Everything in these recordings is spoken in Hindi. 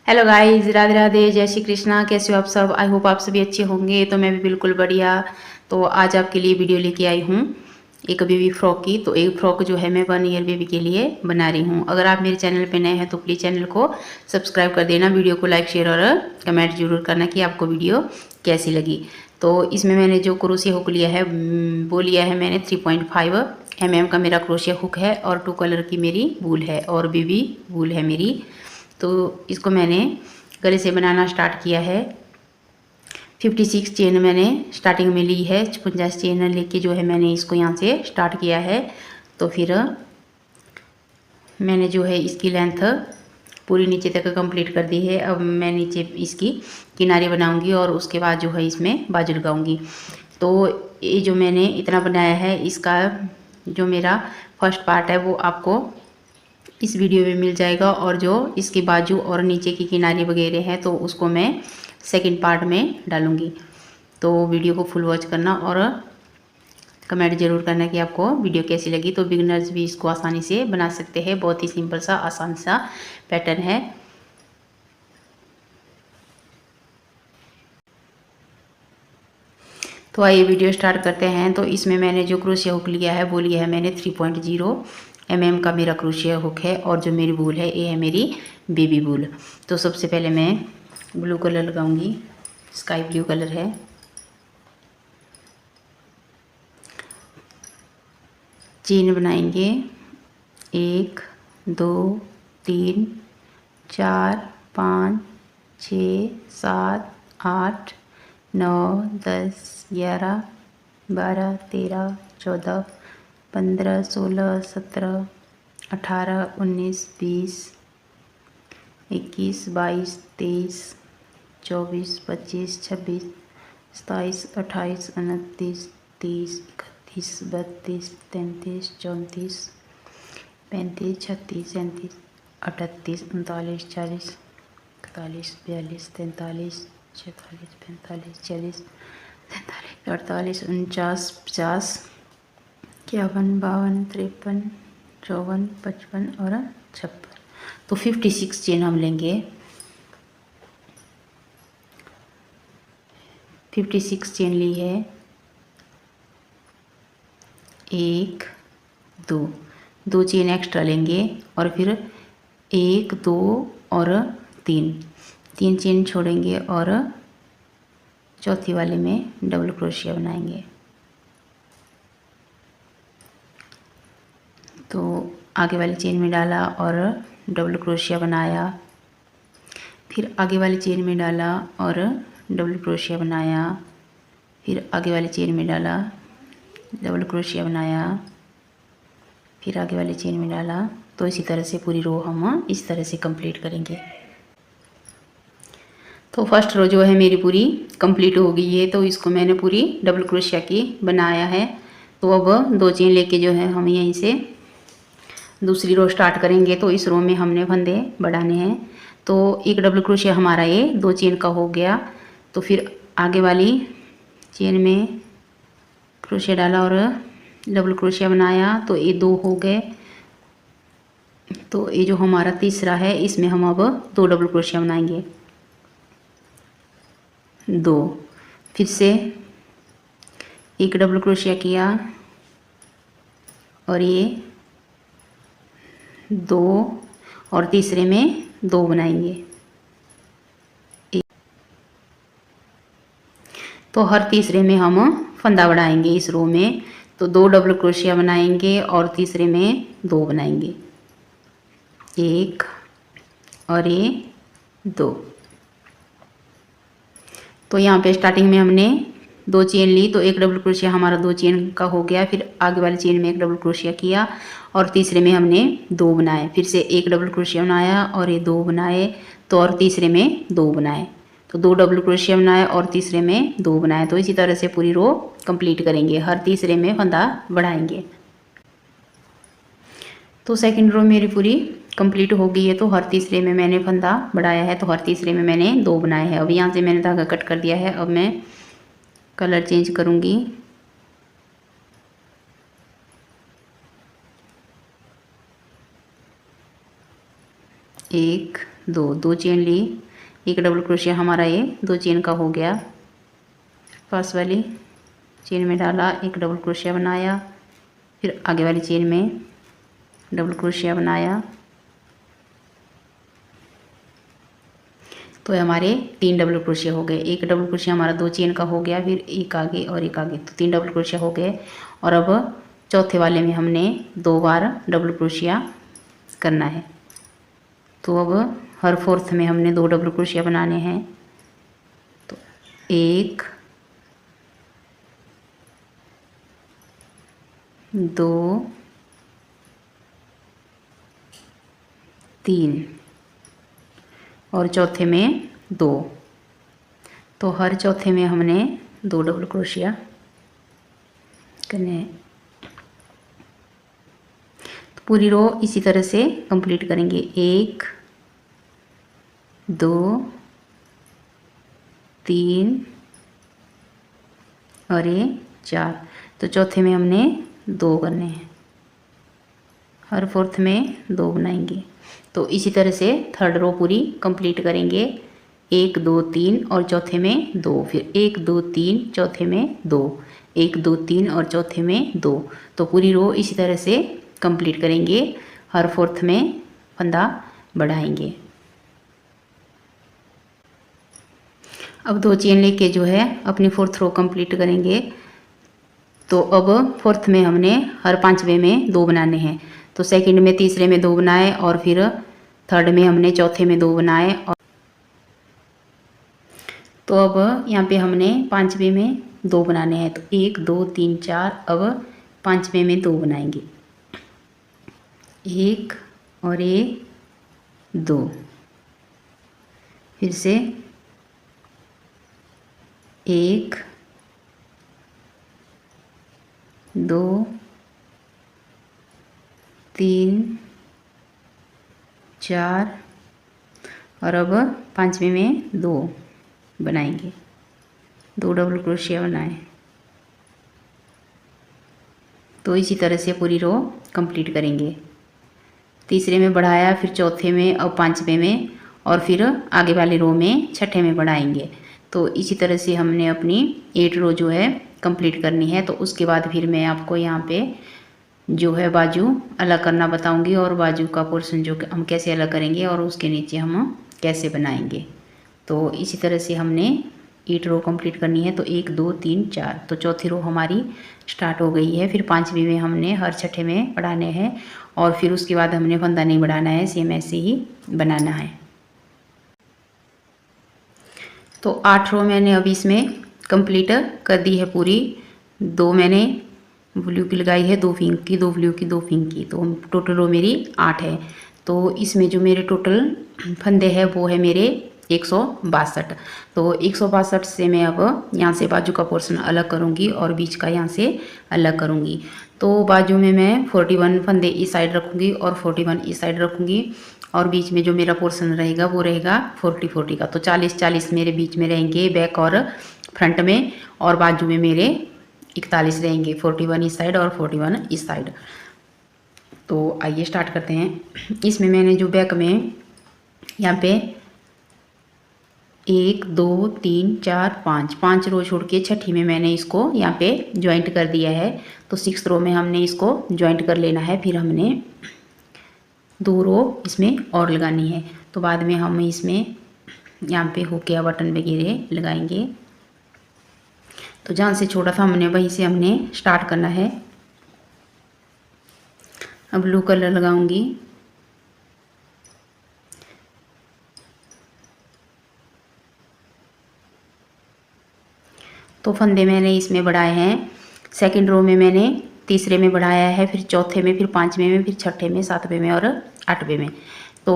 हेलो गाइस, राधे राधे, जय श्री कृष्णा। कैसे हो आप सब? आई होप आप सभी अच्छे होंगे। तो मैं भी बिल्कुल बढ़िया। तो आज आपके लिए वीडियो लेके आई हूँ एक बेबी फ्रॉक की। तो एक फ्रॉक जो है मैं 1 ईयर बेबी के लिए बना रही हूँ। अगर आप मेरे चैनल पे नए हैं तो प्लीज़ चैनल को सब्सक्राइब कर देना, वीडियो को लाइक शेयर और कमेंट जरूर करना कि आपको वीडियो कैसी लगी। तो इसमें मैंने जो क्रोशिया हुक लिया है वो लिया है मैंने 3.5 mm का मेरा क्रोशिया हुक है और 2 कलर की मेरी वूल है और बेबी वूल है मेरी। तो इसको मैंने गले से बनाना स्टार्ट किया है। 56 चेन मैंने स्टार्टिंग में ली है। 50 चेन लेके जो है मैंने इसको यहाँ से स्टार्ट किया है। तो फिर मैंने जो है इसकी लेंथ पूरी नीचे तक कंप्लीट कर दी है। अब मैं नीचे इसकी किनारे बनाऊंगी और उसके बाद जो है इसमें बाजू लगाऊंगी। तो ये जो मैंने इतना बनाया है, इसका जो मेरा फर्स्ट पार्ट है वो आपको इस वीडियो में मिल जाएगा, और जो इसके बाजू और नीचे की किनारे वगैरह हैं तो उसको मैं सेकंड पार्ट में डालूंगी। तो वीडियो को फुल वॉच करना और कमेंट जरूर करना कि आपको वीडियो कैसी लगी। तो बिगिनर्स भी इसको आसानी से बना सकते हैं, बहुत ही सिंपल सा आसान सा पैटर्न है। तो आइए वीडियो स्टार्ट करते हैं। तो इसमें मैंने जो क्रोशिया हुक लिया है वो लिया है मैंने 3.0 mm का मेरा क्रोशिया हुक है, और जो मेरी वूल है ये है मेरी बेबी वूल। तो सबसे पहले मैं ब्लू कलर लगाऊंगी, स्काई ब्लू कलर है। चेन बनाएंगे 1 2 3 4 5 6 7 8 9 10 11 12 13 14 15 16 17 18 19 20 21 22 23 24 25 26 27 28 29 30 31 32 33 34 35 36 37 38 39 40 41 42 43 44 45 46 47 48 49 50 51 52 53 54 55 और 56। तो 56 चेन हम लेंगे। 56 चेन ली है। 1 2 2 चेन एक्स्ट्रा लेंगे और फिर 1 2 और 3 चेन छोड़ेंगे और चौथी वाले में डबल क्रोशिया बनाएंगे। तो आगे वाली चेन में डाला और डबल क्रोशिया बनाया, फिर आगे वाली चेन में डाला और डबल क्रोशिया बनाया, फिर आगे वाली चेन में डाला, डबल क्रोशिया बनाया, फिर आगे वाली चेन में डाला। तो इसी तरह से पूरी रो हम इस तरह से कंप्लीट करेंगे। तो फर्स्ट रो जो है मेरी पूरी कंप्लीट हो गई है। तो इसको मैंने पूरी डबल क्रोशिया की बनाया है। तो अब 2 चेन लेके जो है हम यहीं से दूसरी रो स्टार्ट करेंगे। तो इस रो में हमने फंदे बढ़ाने हैं। तो एक डबल क्रोशिया हमारा ये 2 चेन का हो गया। तो फिर आगे वाली चेन में क्रोशिया डाला और डबल क्रोशिया बनाया, तो ये 2 हो गए। तो ये जो हमारा तीसरा है इसमें हम अब 2 डबल क्रोशिया बनाएंगे, 2। फिर से एक डबल क्रोशिया किया और ये 2 और तीसरे में 2 बनाएंगे। तो हर तीसरे में हम फंदा बढ़ाएंगे इस रो में। तो 2 डबल क्रोशिया बनाएंगे और तीसरे में 2 बनाएंगे, 1 और ये 2। तो यहाँ पे स्टार्टिंग में हमने 2 चेन ली, तो एक डबल क्रोशिया हमारा 2 चेन का हो गया। फिर आगे वाली चेन में एक डबल क्रोशिया किया और तीसरे में हमने 2 बनाए। फिर से एक डबल क्रोशिया बनाया और ये 2 बनाए। तो और तीसरे में 2 बनाए। तो 2 डबल क्रोशिया बनाए और तीसरे में 2 बनाए। तो इसी तरह से पूरी रो कंप्लीट करेंगे, हर तीसरे में फंदा बढ़ाएंगे। तो सेकंड रो मेरी पूरी कंप्लीट हो गई है। तो हर तीसरे में मैंने फंदा बढ़ाया है। तो हर तीसरे में मैंने 2 बनाए हैं। अब यहाँ से मैंने धागा कट कर दिया है। अब मैं कलर चेंज करूँगी। एक दो चेन ली, एक डबल क्रोशिया हमारा ये 2 चेन का हो गया। पास वाली चेन में डाला, एक डबल क्रोशिया बनाया, फिर आगे वाली चेन में डबल क्रोशिया बनाया। तो हमारे 3 डबल क्रोशिया हो गए। एक डबल क्रोशिया हमारा 2 चेन का हो गया, फिर एक आगे और एक आगे, तो 3 डबल क्रोशिया हो गए। और अब चौथे वाले में हमने 2 बार डबल क्रोशिया करना है। तो अब हर फोर्थ में हमने 2 डबल क्रोशिया बनाने हैं। तो 1 2 3 और चौथे में 2। तो हर चौथे में हमने 2 डबल क्रोशिया करने हैं। तो पूरी रो इसी तरह से कंप्लीट करेंगे। 1 2 3 और ये 4। तो चौथे में हमने 2 करने हैं, हर फोर्थ में 2 बनाएंगे। तो इसी तरह से थर्ड रो पूरी कंप्लीट करेंगे। 1 2 3 और चौथे में 2, फिर 1 2 3 चौथे में 2, 1 2 3 और चौथे में 2। तो पूरी रो इसी तरह से कंप्लीट करेंगे। हर फोर्थ में फंदा बढ़ाएंगे। अब 2 चेन लेके जो है अपनी फोर्थ रो कंप्लीट करेंगे। तो अब फोर्थ में हमने हर 5वें में 2 बनाने हैं। तो सेकंड में तीसरे में 2 बनाए और फिर थर्ड में हमने चौथे में 2 बनाए। और तो अब यहाँ पे हमने 5वें में 2 बनाने हैं। तो 1 2 3 4, अब 5वें में 2 बनाएंगे। 1 और 2, फिर से 1 2 3 4 और अब 5वें में 2 बनाएंगे। 2 डबल क्रोशिया बनाए। तो इसी तरह से पूरी रो कंप्लीट करेंगे। तीसरे में बढ़ाया, फिर चौथे में, अब 5वें में, और फिर आगे वाले रो में छठे में बढ़ाएंगे। तो इसी तरह से हमने अपनी 8 रो जो है कंप्लीट करनी है। तो उसके बाद फिर मैं आपको यहाँ पे जो है बाजू अलग करना बताऊंगी, और बाजू का पोर्शन जो हम कैसे अलग करेंगे और उसके नीचे हम कैसे बनाएंगे। तो इसी तरह से हमने 8 रो कंप्लीट करनी है। तो 1 2 3 4, तो चौथी रो हमारी स्टार्ट हो गई है। फिर 5वीं में हमने हर छठे में बढ़ाने हैं, और फिर उसके बाद हमने फंदा नहीं बढ़ाना है, सेम ऐसे ही बनाना है। तो 8 रो मैंने अभी इसमें कंप्लीट कर दी है पूरी। 2 मैंने ब्लू की लगाई है, 2 पिंक की, 2 ब्लू की, 2 पिंक की। तो टोटल रो मेरी 8 है। तो इसमें जो मेरे टोटल फंदे हैं वो है मेरे 162। तो 162 से मैं अब यहाँ से बाजू का पोर्शन अलग करूँगी और बीच का यहाँ से अलग करूँगी। तो बाजू में मैं 41 फंदे इस साइड रखूँगी और 41 इस साइड रखूँगी, और बीच में जो मेरा पोर्शन रहेगा वो रहेगा 40-40 का। तो 40-40 मेरे बीच में रहेंगे बैक और फ्रंट में, और बाजू में मेरे 41 रहेंगे, 41 इस साइड और 41 इस साइड। तो आइए स्टार्ट करते हैं। इसमें मैंने जो बैक में यहाँ पे 1 2 3 4 5 रो छोड़ के छठी में मैंने इसको यहाँ पे ज्वाइंट कर दिया है। तो 6th रो में हमने इसको ज्वाइंट कर लेना है। फिर हमने 2 रो इसमें और लगानी है। तो बाद में हम इसमें यहाँ पे हुक या बटन वगैरह लगाएंगे। तो जहाँ से छोड़ा था हमने वहीं से हमने स्टार्ट करना है। अब ब्लू कलर लगाऊंगी। तो फंदे मैंने इसमें बढ़ाए हैं। सेकंड रो में मैंने तीसरे में बढ़ाया है, फिर चौथे में, फिर 5वें में, फिर छठे में, 7वें में और 8वें में। तो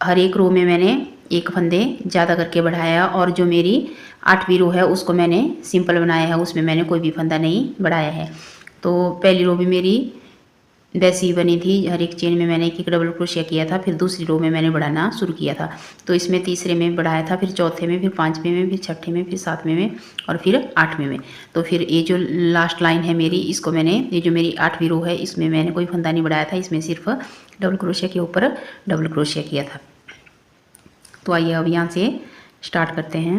हर एक रो में मैंने एक फंदे ज़्यादा करके बढ़ाया, और जो मेरी 8वीं रो है उसको मैंने सिंपल बनाया है, उसमें मैंने कोई भी फंदा नहीं बढ़ाया है। तो पहली रो भी मेरी वैसी ही बनी थी, हर एक चेन में मैंने एक डबल क्रोशिया किया था। फिर दूसरी रो में मैंने बढ़ाना शुरू किया था। तो इसमें तीसरे में बढ़ाया था, फिर चौथे में, फिर 5वें में, फिर छठे में, फिर 7वें में और फिर 8वें में। तो फिर ये जो लास्ट लाइन है मेरी, इसको मैंने, ये जो मेरी 8वीं रो है इसमें मैंने कोई फंदा नहीं बढ़ाया था, इसमें सिर्फ डबल क्रोशिया के ऊपर डबल क्रोशिया किया था। तो आइए अब यहाँ से स्टार्ट करते हैं।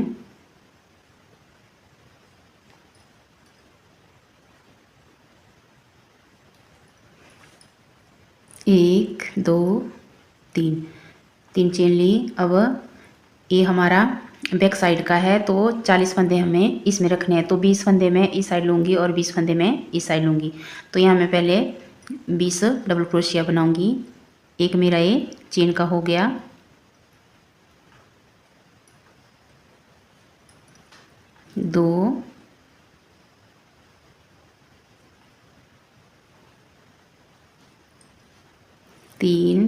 एक, दो, तीन, तीन चेन ली। अब ये हमारा बैक साइड का है तो 40 फंदे हमें इसमें रखने हैं। तो 20 फंदे मैं इस साइड लूँगी और 20 फंदे मैं इस साइड लूँगी। तो यहाँ मैं पहले 20 डबल क्रोशिया बनाऊँगी। एक मेरा ये चेन का हो गया। दो, तीन,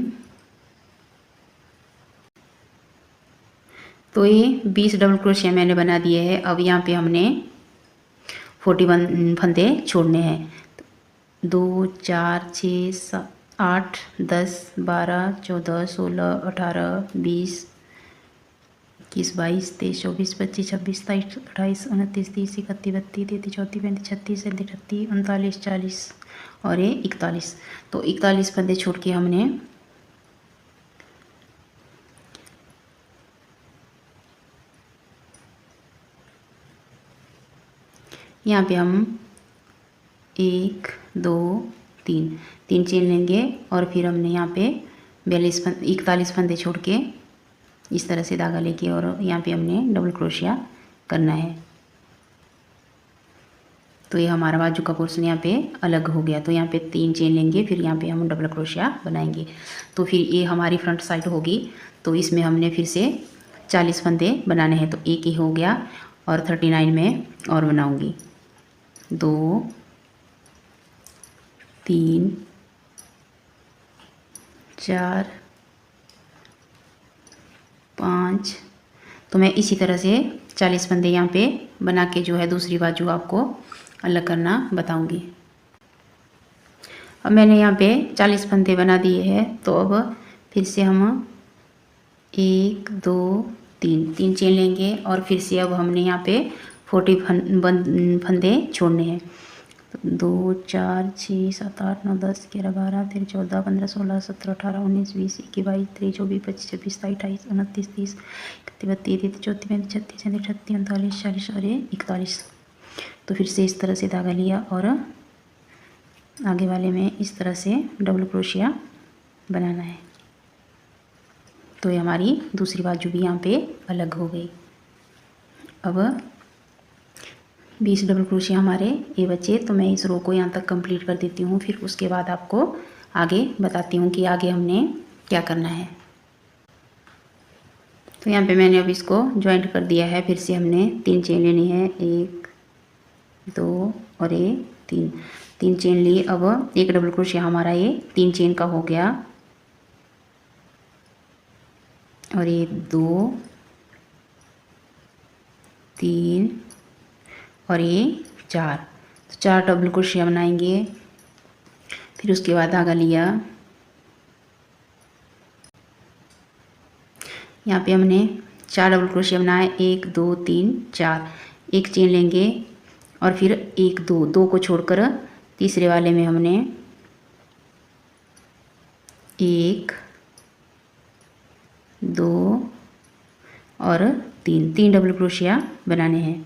तो ये 20 डबल क्रोशिया मैंने बना दिए हैं। अब यहाँ पे हमने 41 फंदे छोड़ने हैं। 2, 4, 6, 7, 8, 10, 12, 14, 16, 18, 20, 21, 22, 23, 24, 25, 26, 27, 28, 29, 30, 31, 32, 33, 34, 35, 36, 37, 38, 39, 40 और ये 41। तो 41 फंदे छोड़ के हमने यहाँ पे हम 1, 2, 3 तीन चेन लेंगे और फिर हमने यहाँ पे 41 फंदे छोड़ के इस तरह से धागा लेके और यहाँ पे हमने डबल क्रोशिया करना है। तो ये हमारा बाजू का पोर्शन यहाँ पे अलग हो गया। तो यहाँ पे 3 चेन लेंगे, फिर यहाँ पे हम डबल क्रोशिया बनाएंगे। तो फिर ये हमारी फ्रंट साइड होगी। तो इसमें हमने फिर से 40 फंदे बनाने हैं। तो एक ही हो गया और 39 में और बनाऊंगी। 2, 3, 4, 5। तो मैं इसी तरह से 40 फंदे यहाँ पे बना के जो है दूसरी बाजू आपको अलग करना बताऊंगी। अब मैंने यहाँ पे 40 फंदे बना दिए हैं। तो अब फिर से हम 1, 2, 3 तीन चेन लेंगे और फिर से अब हमने यहाँ पे 40 फंदे छोड़ने हैं। 2, 4, 6, 7, 8, 9, 10, 11, 12, 13, 14, 15, 16, 17, 18, 19, 20, 21, 22, 23, 24, 25, 26, 27, 28, 29, 30, 31, 32, 33, 34, 35, 36, 37, 38, 39, 40 और 41। तो फिर से इस तरह से धागा लिया और आगे वाले में इस तरह से डबल क्रोशिया बनाना है। तो ये हमारी दूसरी बाजू भी यहाँ पे अलग हो गई। अब 20 डबल क्रोशिया हमारे ये बचे। तो मैं इस रो को यहाँ तक कंप्लीट कर देती हूँ। फिर उसके बाद आपको आगे बताती हूँ कि आगे हमने क्या करना है। तो यहाँ पे मैंने अब इसको ज्वाइंट कर दिया है। फिर से हमने 3 चेन लेनी है। 1, 2 और ये 3 चेन ली। अब एक डबल क्रोशिया हमारा ये 3 चेन का हो गया और ये 2, 3 और ये 4। तो 4 डबल क्रोशिया बनाएंगे। फिर उसके बाद धागा लिया। यहाँ पे हमने 4 डबल क्रोशिया बनाए। 1, 2, 3, 4 एक चेन लेंगे और फिर 1, 2 को छोड़कर तीसरे वाले में हमने 1, 2 और 3 डबल क्रोशिया बनाने हैं।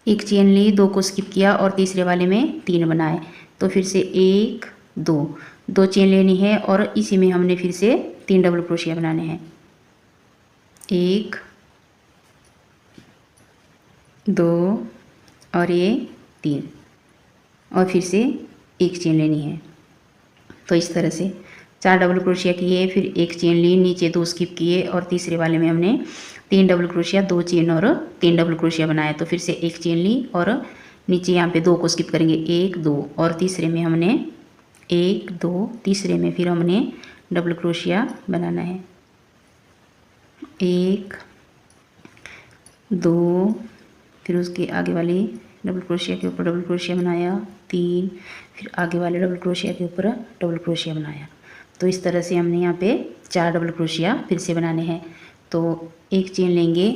एक चेन ली, 2 को स्किप किया और तीसरे वाले में 3 बनाए। तो फिर से 1, 2 चेन लेनी है और इसी में हमने फिर से 3 डबल क्रोशिया बनाने हैं। 1, 2 और ये 3 और फिर से एक चेन लेनी है। तो इस तरह से 4 डबल क्रोशिया किए, फिर एक चेन ली, नीचे 2 स्किप किए और तीसरे वाले में हमने 3 डबल क्रोशिया, 2 चेन और 3 डबल क्रोशिया बनाया। तो फिर से एक चेन ली और नीचे यहाँ पे 2 को स्किप करेंगे। 1, 2 और तीसरे में हमने 1, 2 तीसरे में फिर हमने डबल क्रोशिया बनाना है। 1, 2 फिर उसके आगे वाली डबल क्रोशिया के ऊपर डबल क्रोशिया बनाया। 3 फिर आगे वाले डबल क्रोशिया के ऊपर डबल क्रोशिया बनाया। तो इस तरह से हमने यहाँ पे 4 डबल क्रोशिया फिर से बनाने हैं। तो एक चेन लेंगे,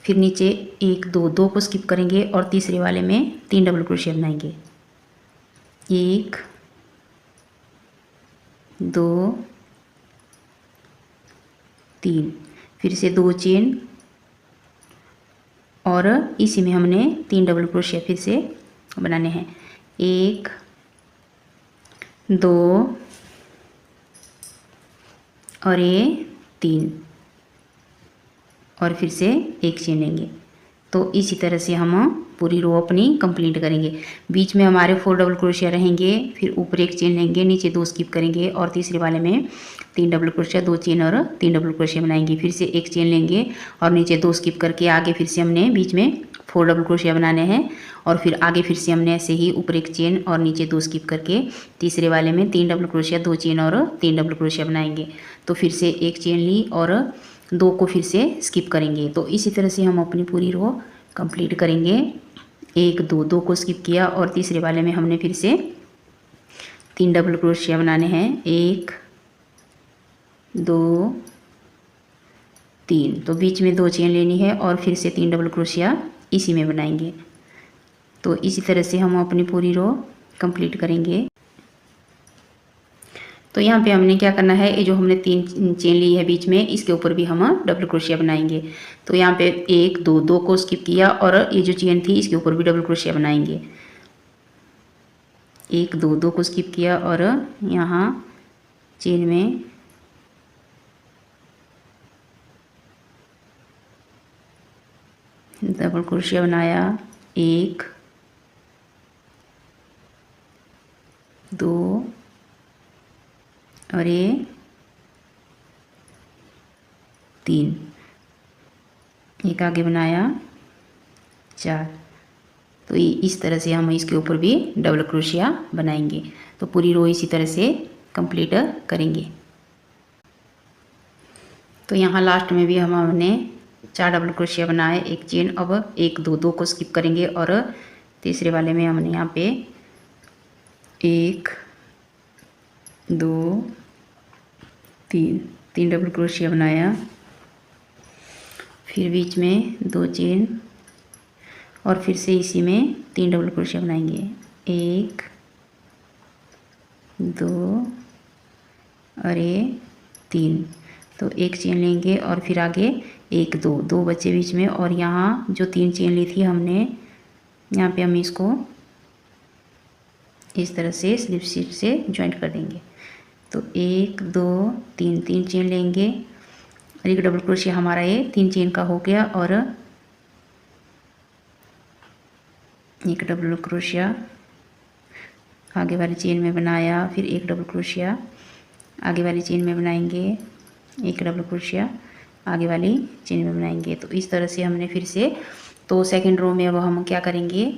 फिर नीचे 1, 2 को स्किप करेंगे और तीसरे वाले में 3 डबल क्रोशिया बनाएंगे। 1, 2 3, फिर से 2 चेन और इसी में हमने 3 डबल क्रोशिया फिर से बनाने हैं। 1 2 और ये 3 और फिर से एक चेन लेंगे। तो इसी तरह से हम पूरी रो अपनी कंप्लीट करेंगे। बीच में हमारे 4 डबल क्रोशिया रहेंगे, फिर ऊपर एक चेन लेंगे, नीचे 2 स्किप करेंगे और तीसरे वाले में 3 डबल क्रोशिया, 2 चेन और 3 डबल क्रोशिया बनाएंगे। फिर से एक चेन लेंगे और नीचे 2 स्किप करके आगे फिर से हमने बीच में 4 डबल क्रोशिया बनाने हैं और फिर आगे फिर से हमने ऐसे ही ऊपर एक चेन और नीचे 2 स्किप करके तीसरे वाले में 3 डबल क्रोशिया, 2 चेन और 3 डबल क्रोशिया बनाएंगे। तो फिर से एक चेन ली और 2 को फिर से स्किप करेंगे। तो इसी तरह से हम अपनी पूरी रो कंप्लीट करेंगे। 1 2 2 को स्किप किया और तीसरे वाले में हमने फिर से 3 डबल क्रोशिया बनाने हैं। 1 2 3, तो बीच में 2 चेन लेनी है और फिर से 3 डबल क्रोशिया इसी में बनाएंगे। तो इसी तरह से हम अपनी पूरी रो कंप्लीट करेंगे। तो यहाँ पे हमने क्या करना है, ये जो हमने 3 चेन ली है बीच में, इसके ऊपर भी हम डबल क्रोशिया बनाएंगे। तो यहाँ पे 1 2 2 को स्किप किया और ये जो चेन थी इसके ऊपर भी डबल क्रोशिया बनाएंगे। 1 2 2 को स्किप किया और यहाँ चेन में डबल क्रोशिया बनाया। 1 2 और ये 3, एक आगे बनाया 4। तो इस तरह से हम इसके ऊपर भी डबल क्रोशिया बनाएंगे। तो पूरी रो इसी तरह से कंप्लीट करेंगे। तो यहाँ लास्ट में भी हमने 4 डबल क्रोशिया बनाए, एक चेन। अब 1 2 2 को स्किप करेंगे और तीसरे वाले में हमने यहाँ पे 1 2 3 डबल क्रोशिया बनाया। फिर बीच में 2 चेन और फिर से इसी में 3 डबल क्रोशिया बनाएंगे। 1 2 और ये 3, तो एक चेन लेंगे और फिर आगे 1 2 2 बचे बीच में और यहाँ जो 3 चेन ली थी हमने, यहाँ पे हम इसको इस तरह से स्लिप स्टिच से ज्वाइंट कर देंगे। तो 1 2 3 चेन लेंगे और एक डबल क्रोशिया हमारा ये 3 चेन का हो गया और एक डबल क्रोशिया आगे वाली चेन में बनाया। फिर एक डबल क्रोशिया आगे वाली चेन में बनाएंगे, एक डबल क्रोशिया आगे वाली चेन में बनाएंगे। तो इस तरह से हमने फिर से, तो सेकंड रो में अब हम क्या करेंगे,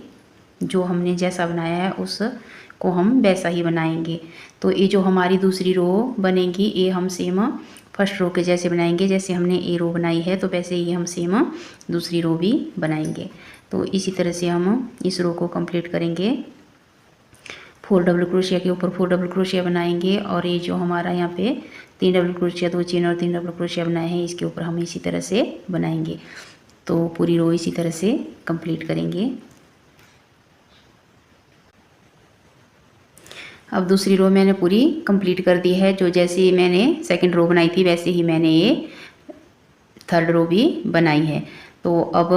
जो हमने जैसा बनाया है उसको हम वैसा ही बनाएंगे। तो ये जो हमारी दूसरी रो बनेगी, ये हम सेम फर्स्ट रो के जैसे बनाएंगे। जैसे हमने ये रो बनाई है तो वैसे ही हम सेम दूसरी रो भी बनाएंगे। तो इसी तरह से हम इस रो को कंप्लीट करेंगे। 4 डबल क्रोशिया के ऊपर 4 डबल क्रोशिया बनाएंगे और ये जो हमारा यहाँ पे 3 डबल क्रोशिया, 2 चेन और 3 डबल क्रोशिया बनाए हैं, इसके ऊपर हम इसी तरह से बनाएंगे। तो पूरी रो इसी तरह से कंप्लीट करेंगे। अब दूसरी रो मैंने पूरी कंप्लीट कर दी है। जो जैसे मैंने सेकंड रो बनाई थी वैसे ही मैंने ये थर्ड रो भी बनाई है। तो अब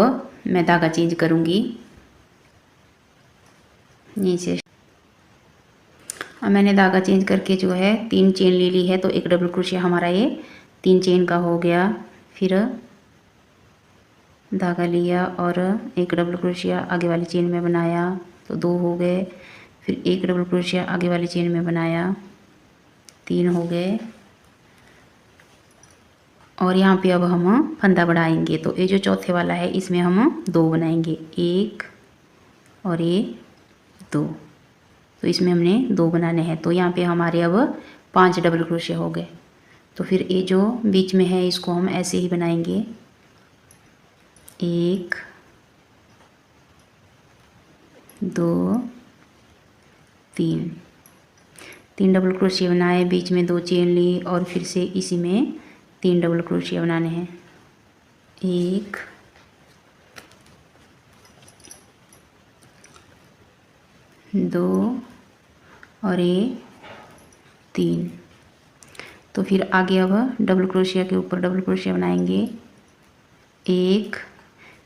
मैं धागा चेंज करूँगी नीचे। अब मैंने धागा चेंज करके जो है 3 चेन ले ली है। तो एक डबल क्रोशिया हमारा ये 3 चेन का हो गया। फिर धागा लिया और एक डबल क्रोशिया आगे वाली चेन में बनाया, तो 2 हो गए। फिर एक डबल क्रोशिया आगे वाली चेन में बनाया, 3 हो गए। और यहाँ पे अब हम फंदा बढ़ाएंगे। तो ये जो चौथे वाला है इसमें हम 2 बनाएंगे, 1 और ये 2। तो इसमें हमने 2 बनाने हैं। तो यहाँ पे हमारे अब 5 डबल क्रोशिया हो गए। तो फिर ये जो बीच में है इसको हम ऐसे ही बनाएंगे, 1 2 3 डबल क्रोशिया बनाए, बीच में 2 चेन ली और फिर से इसी में 3 डबल क्रोशिया बनाने हैं, 1 2 और ये 3। तो फिर आगे अब डबल क्रोशिया के ऊपर डबल क्रोशिया बनाएंगे 1,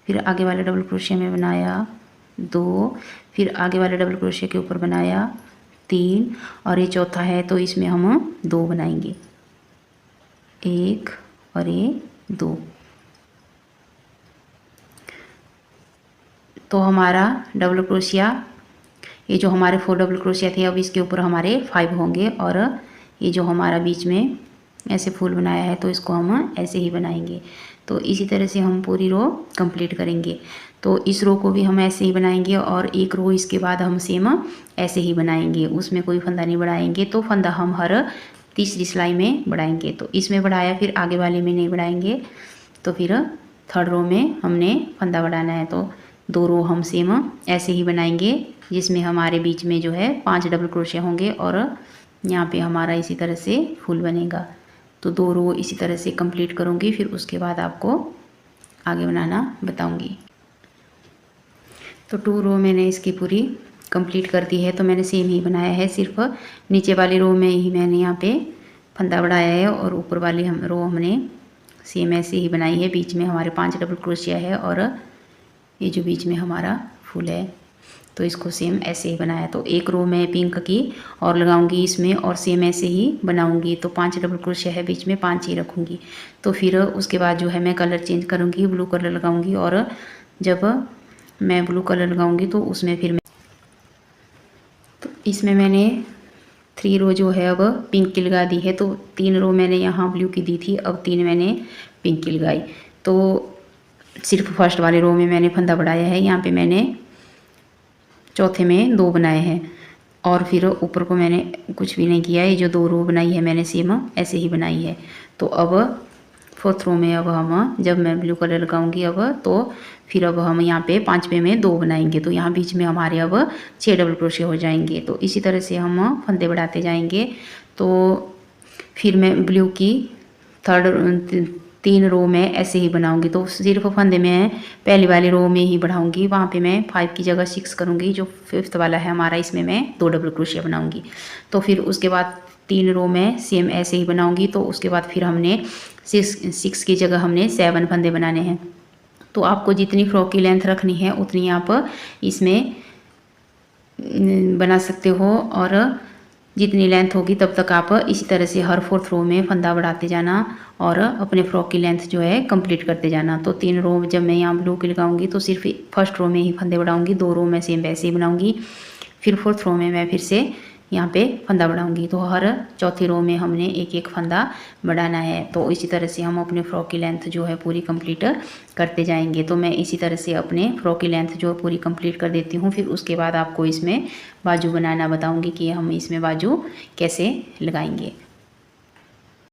फिर आगे वाले डबल क्रोशिया में बनाया 2, फिर आगे वाले डबल क्रोशिया के ऊपर बनाया 3 और ये चौथा है तो इसमें हम 2 बनाएंगे 1 और ये 2। तो हमारा डबल क्रोशिया, ये जो हमारे 4 डबल क्रोशिया थे अब इसके ऊपर हमारे 5 होंगे और ये जो हमारा बीच में ऐसे फूल बनाया है तो इसको हम ऐसे ही बनाएंगे। तो इसी तरह से हम पूरी रो कंप्लीट करेंगे। तो इस रो को भी हम ऐसे ही बनाएंगे और एक रो इसके बाद हम सेम ऐसे ही बनाएंगे, उसमें कोई फंदा नहीं बढ़ाएंगे। तो फंदा हम हर तीसरी सिलाई में बढ़ाएंगे। तो इसमें बढ़ाया, फिर आगे वाले में नहीं बढ़ाएंगे। तो फिर थर्ड रो में हमने फंदा बढ़ाना है। तो 2 रो हम सेम ऐसे ही बनाएंगे जिसमें हमारे बीच में जो है 5 डबल क्रोशिया होंगे और यहाँ पे हमारा इसी तरह से फूल बनेगा। तो 2 रो इसी तरह से कंप्लीट करूँगी, फिर उसके बाद आपको आगे बनाना बताऊँगी। तो 2 रो मैंने इसकी पूरी कंप्लीट कर दी है। तो मैंने सेम ही बनाया है, सिर्फ नीचे वाली रो में ही मैंने यहाँ पे फंदा बढ़ाया है और ऊपर वाली रो हमने सेम ऐसे ही बनाई है। बीच में हमारे 5 डबल क्रोशिया है और ये जो बीच में हमारा फूल है तो इसको सेम ऐसे ही बनाया। तो एक रो में पिंक की और लगाऊंगी इसमें और सेम ऐसे ही बनाऊंगी। तो 5 डबल क्रोशिया है बीच में, 5 ही रखूंगी। तो फिर उसके बाद जो है मैं कलर चेंज करूंगी, ब्लू कलर लगाऊंगी और जब मैं ब्लू कलर लगाऊंगी तो उसमें फिर तो इसमें मैंने 3 रो जो है अब पिंक की लगा दी है। तो 3 रो मैंने यहाँ ब्लू की दी थी, अब 3 मैंने पिंक की लगाई। तो सिर्फ फर्स्ट वाले रो में मैंने फंदा बढ़ाया है, यहाँ पे मैंने चौथे में 2 बनाए हैं और फिर ऊपर को मैंने कुछ भी नहीं किया है। ये जो 2 रो बनाई है मैंने सेम ऐसे ही बनाई है। तो अब 4th रो में अब हम जब मैं ब्लू कलर लगाऊंगी अब तो फिर अब हम यहाँ पे 5वें में 2 बनाएंगे। तो यहाँ बीच में हमारे अब 6 डबल क्रोशिया हो जाएंगे। तो इसी तरह से हम फंदे बढ़ाते जाएंगे। तो फिर मैं ब्लू की 3 रो में ऐसे ही बनाऊंगी। तो सिर्फ फंदे में पहली वाली रो में ही बढ़ाऊंगी, वहाँ पे मैं 5 की जगह 6 करूँगी। जो 5th वाला है हमारा इसमें मैं 2 डबल क्रोशिया बनाऊंगी। तो फिर उसके बाद 3 रो में सेम ऐसे ही बनाऊंगी। तो उसके बाद फिर हमने 6 की जगह हमने 7 फंदे बनाने हैं। तो आपको जितनी फ्रॉक की लेंथ रखनी है उतनी आप इसमें बना सकते हो और जितनी लेंथ होगी तब तक आप इसी तरह से हर 4th रो में फंदा बढ़ाते जाना और अपने फ्रॉक की लेंथ जो है कंप्लीट करते जाना। तो 3 रो जब मैं यहाँ ब्लू की लगाऊंगी तो सिर्फ फर्स्ट रो में ही फंदे बढ़ाऊंगी, 2 रो में सेम वैसे ही बनाऊंगी। फिर 4th रो में मैं फिर से यहाँ पे फंदा बढ़ाऊंगी। तो हर चौथी रो में हमने एक एक फंदा बढ़ाना है। तो इसी तरह से हम अपने फ्रॉक की लेंथ जो है पूरी कंप्लीट करते जाएंगे। तो मैं इसी तरह से अपने फ्रॉक की लेंथ जो पूरी कंप्लीट कर देती हूँ। फिर उसके बाद आपको इसमें बाजू बनाना बताऊंगी कि हम इसमें बाजू कैसे लगाएंगे।